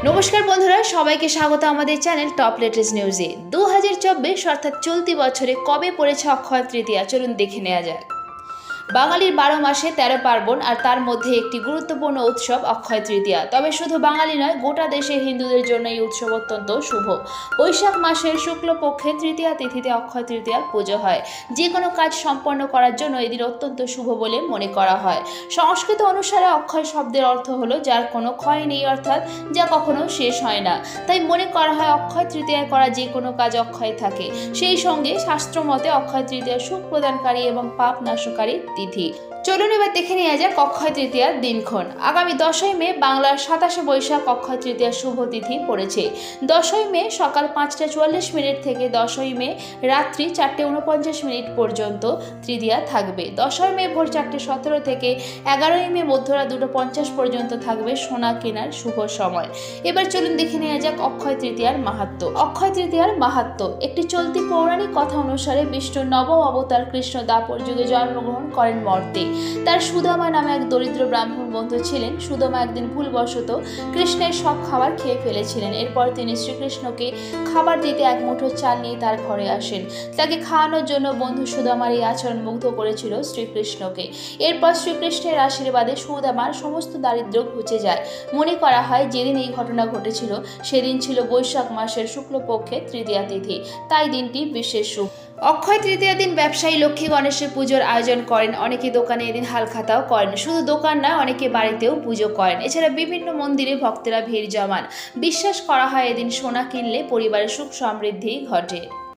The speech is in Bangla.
নমস্কার বন্ধুরা, সবাইকে স্বাগত আমাদের চ্যানেল টপ লেটেস্ট নিউজে। 2024 অর্থাৎ চলতি বছরে কবে পড়েছে অক্ষয় তৃতীয়া, চলুন দেখে নেওয়া যাক। বাঙালির 12 মাসে 13 পার্বণ, আর তার মধ্যে একটি গুরুত্বপূর্ণ উৎসব অক্ষয় তৃতীয়া। তবে শুধু বাঙালি নয়, গোটা দেশের হিন্দুদের জন্য এই উৎসব অত্যন্ত শুভ। বৈশাখ মাসের শুক্লপক্ষে তৃতীয়া তিথিতে অক্ষয় তৃতীয়ার পুজো হয়। যে কোনো কাজ সম্পন্ন করার জন্য এদিন অত্যন্ত শুভ বলে মনে করা হয়। সংস্কৃত অনুসারে অক্ষয় শব্দের অর্থ হলো যার কোনো ক্ষয় নেই, অর্থাৎ যা কখনো শেষ হয় না। তাই মনে করা হয় অক্ষয় তৃতীয়ায় করা যে কোনো কাজ অক্ষয় থাকে। সেই সঙ্গে শাস্ত্র মতে অক্ষয় তৃতীয়া সুখ প্রদানকারী এবং পাপ নাশকারী তিথি। চলুন এবার দেখে নেওয়া যাক অক্ষয় তৃতীয়ার দিনক্ষণ। আগামী 10ই মে বাংলার 27শে বৈশাখ অক্ষয় তৃতীয়ার শুভ তিথি পড়েছে। 10ই মে সকাল 5:44 থেকে 10ই মে রাত্রি 4:49 পর্যন্ত তৃতীয়া থাকবে। 10ই মে ভোর 4:17 থেকে 11ই মে মধ্যরাত 2:50 পর্যন্ত থাকবে সোনা কেনার শুভ সময়। এবার চলুন দেখে নেওয়া যাক অক্ষয় তৃতীয়ার মাহাত্ম্য। অক্ষয় তৃতীয়ার মাহাত্ম্য। একটি চলতি পৌরাণিক কথা অনুসারে বিষ্ণুর নবম অবতার কৃষ্ণ দ্বাপর যুগে জন্মগ্রহণ করেন মর্তে। তার সুদামা নামে এক দরিদ্র ব্রাহ্মণ বন্ধু ছিলেন। সুদামা একদিন ভুলবশত কৃষ্ণের সব খাবার খেয়ে ফেলেছিলেন। এরপর তিনি শ্রীকৃষ্ণকে খাবার দিতে এক মুঠো চাল নিয়ে তার ঘরে আসেন। তাকে খাওয়ানোর জন্য বন্ধু সুদামার এই আচরণ মুগ্ধ করেছিল শ্রীকৃষ্ণকে। এরপর শ্রীকৃষ্ণের আশীর্বাদে সুদামার সমস্ত দারিদ্র্য ঘুচে যায়। মনে করা হয় যেদিন এই ঘটনা ঘটেছিল সেদিন ছিল বৈশাখ মাসের শুক্লপক্ষের তৃতীয়া তিথি, তাই দিনটি বিশেষ শুভ। অক্ষয় তৃতীয়া দিন ব্যবসায়ী লক্ষ্মী গণেশের পুজোর আয়োজন করেন। অনেকে দোকানে এদিন হালখাতাও করেন। শুধু দোকান নয়, অনেকে বাড়িতেও পুজো করেন। এছাড়া বিভিন্ন মন্দিরে ভক্তেরা ভিড় জমান। বিশ্বাস করা হয় এদিন সোনা কিনলে পরিবারের সুখ সমৃদ্ধি ঘটে।